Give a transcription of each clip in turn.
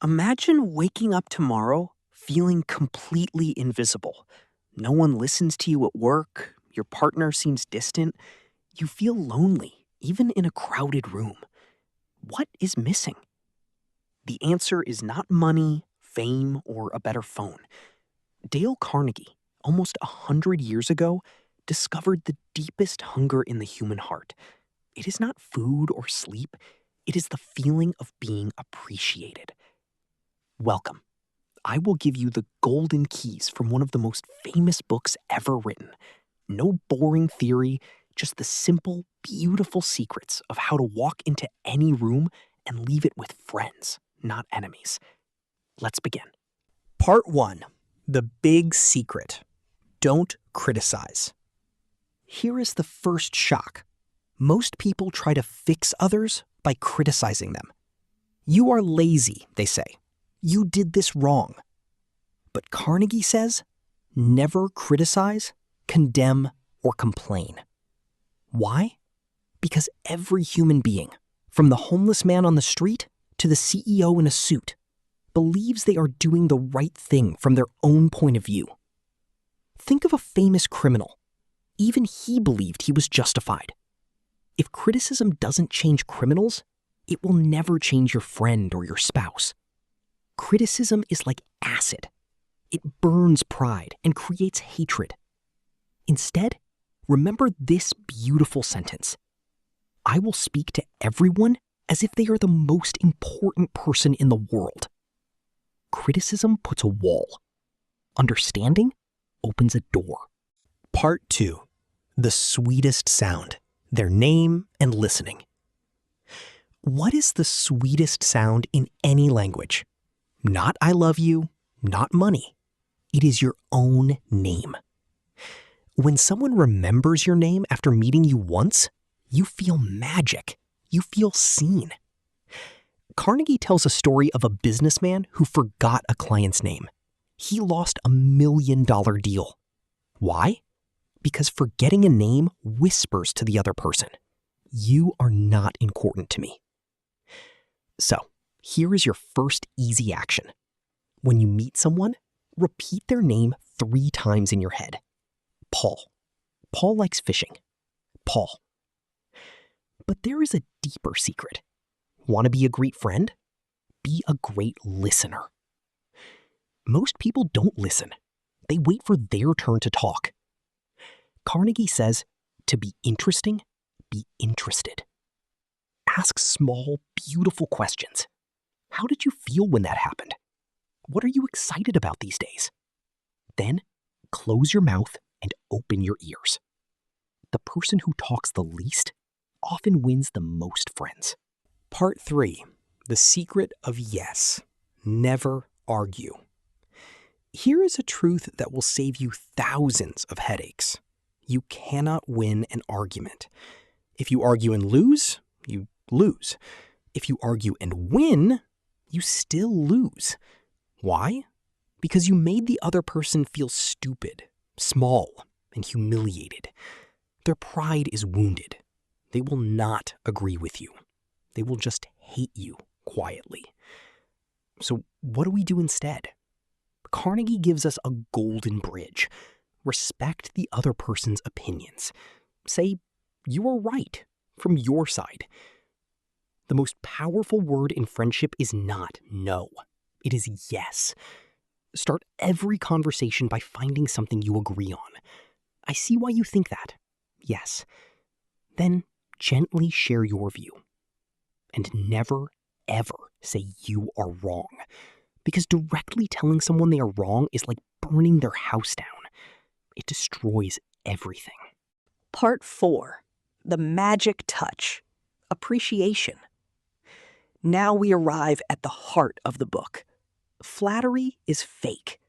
Imagine waking up tomorrow feeling completely invisible. No one listens to you at work, your partner seems distant, you feel lonely, even in a crowded room. What is missing? The answer is not money, fame, or a better phone. Dale Carnegie, almost 100 years ago, discovered the deepest hunger in the human heart. It is not food or sleep, it is the feeling of being appreciated. Welcome. I will give you the golden keys from one of the most famous books ever written. No boring theory, just the simple, beautiful secrets of how to walk into any room and leave it with friends, not enemies. Let's begin. Part 1. The Big Secret. Don't criticize. Here is the first shock. Most people try to fix others by criticizing them. You are lazy, they say. You did this wrong. But Carnegie says, never criticize, condemn, or complain. Why? Because every human being, from the homeless man on the street to the CEO in a suit, believes they are doing the right thing from their own point of view. Think of a famous criminal. Even he believed he was justified. If criticism doesn't change criminals, it will never change your friend or your spouse. Criticism is like acid. It burns pride and creates hatred. Instead, remember this beautiful sentence. I will speak to everyone as if they are the most important person in the world. Criticism puts a wall. Understanding opens a door. Part 2. The sweetest sound. Their name and listening. What is the sweetest sound in any language? Not I love you, not money. It is your own name. When someone remembers your name after meeting you once, you feel magic. You feel seen. Carnegie tells a story of a businessman who forgot a client's name. He lost $1 million deal. Why? Because forgetting a name whispers to the other person, you are not important to me. So, here is your first easy action. When you meet someone, repeat their name 3 times in your head. Paul. Paul likes fishing. Paul. But there is a deeper secret. Want to be a great friend? Be a great listener. Most people don't listen. They wait for their turn to talk. Carnegie says, to be interesting, be interested. Ask small, beautiful questions. How did you feel when that happened? What are you excited about these days? Then, close your mouth and open your ears. The person who talks the least often wins the most friends. Part 3. The secret of yes. Never argue. Here is a truth that will save you thousands of headaches. You cannot win an argument. If you argue and lose, you lose. If you argue and win, you still lose. Why? Because you made the other person feel stupid, small, and humiliated. Their pride is wounded. They will not agree with you. They will just hate you quietly. So what do we do instead? Carnegie gives us a golden bridge. Respect the other person's opinions. Say, you are right, from your side. The most powerful word in friendship is not no. It is yes. Start every conversation by finding something you agree on. I see why you think that. Yes. Then gently share your view. And never, ever say you are wrong. Because directly telling someone they are wrong is like burning their house down. It destroys everything. Part 4. The magic touch. Appreciation. Now we arrive at the heart of the book. Flattery is fake.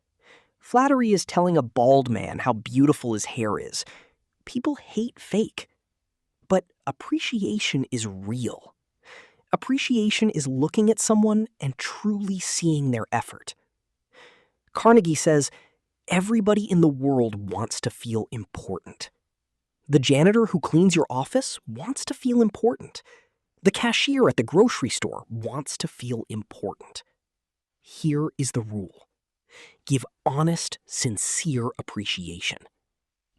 Flattery is telling a bald man how beautiful his hair is. People hate fake. But appreciation is real. Appreciation is looking at someone and truly seeing their effort. Carnegie says, everybody in the world wants to feel important. The janitor who cleans your office wants to feel important. The cashier at the grocery store wants to feel important. Here is the rule. Give honest, sincere appreciation.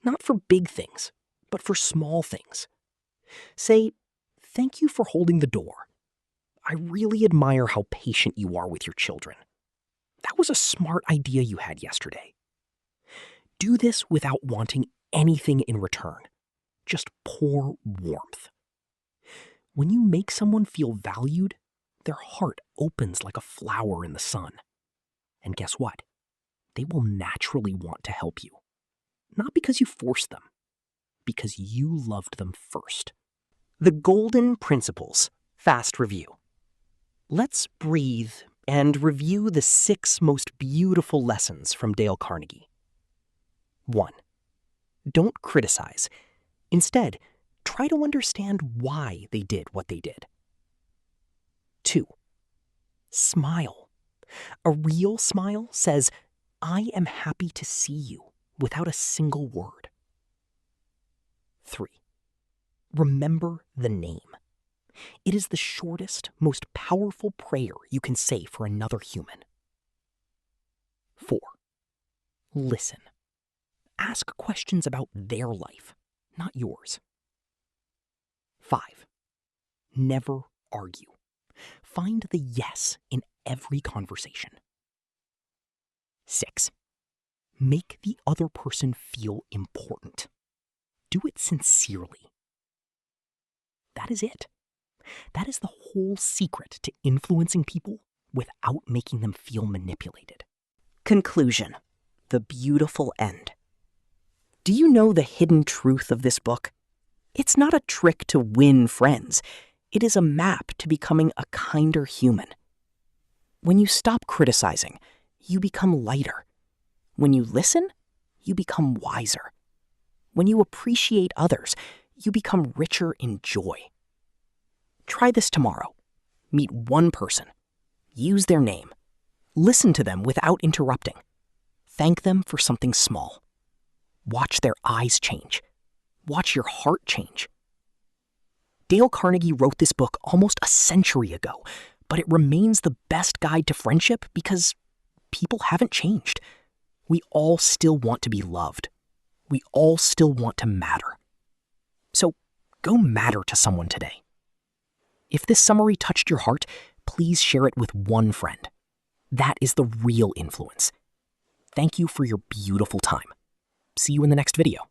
Not for big things, but for small things. Say, "Thank you for holding the door. I really admire how patient you are with your children. That was a smart idea you had yesterday." Do this without wanting anything in return. Just pour warmth. When you make someone feel valued, their heart opens like a flower in the sun. And guess what? They will naturally want to help you. Not because you forced them, because you loved them first. The Golden Principles Fast Review. Let's breathe and review the 6 most beautiful lessons from Dale Carnegie. 1. Don't criticize. Instead, try to understand why they did what they did. 2. Smile. A real smile says, "I am happy to see you," without a single word. 3. Remember the name. It is the shortest, most powerful prayer you can say for another human. 4. Listen. Ask questions about their life, not yours. 5. Never argue. Find the yes in every conversation. 6. Make the other person feel important. Do it sincerely. That is it. That is the whole secret to influencing people without making them feel manipulated. Conclusion. The beautiful end. Do you know the hidden truth of this book? It's not a trick to win friends. It is a map to becoming a kinder human. When you stop criticizing, you become lighter. When you listen, you become wiser. When you appreciate others, you become richer in joy. Try this tomorrow. Meet one person. Use their name. Listen to them without interrupting. Thank them for something small. Watch their eyes change. Watch your heart change. Dale Carnegie wrote this book almost a century ago, but it remains the best guide to friendship because people haven't changed. We all still want to be loved. We all still want to matter. So go matter to someone today. If this summary touched your heart, please share it with one friend. That is the real influence. Thank you for your beautiful time. See you in the next video.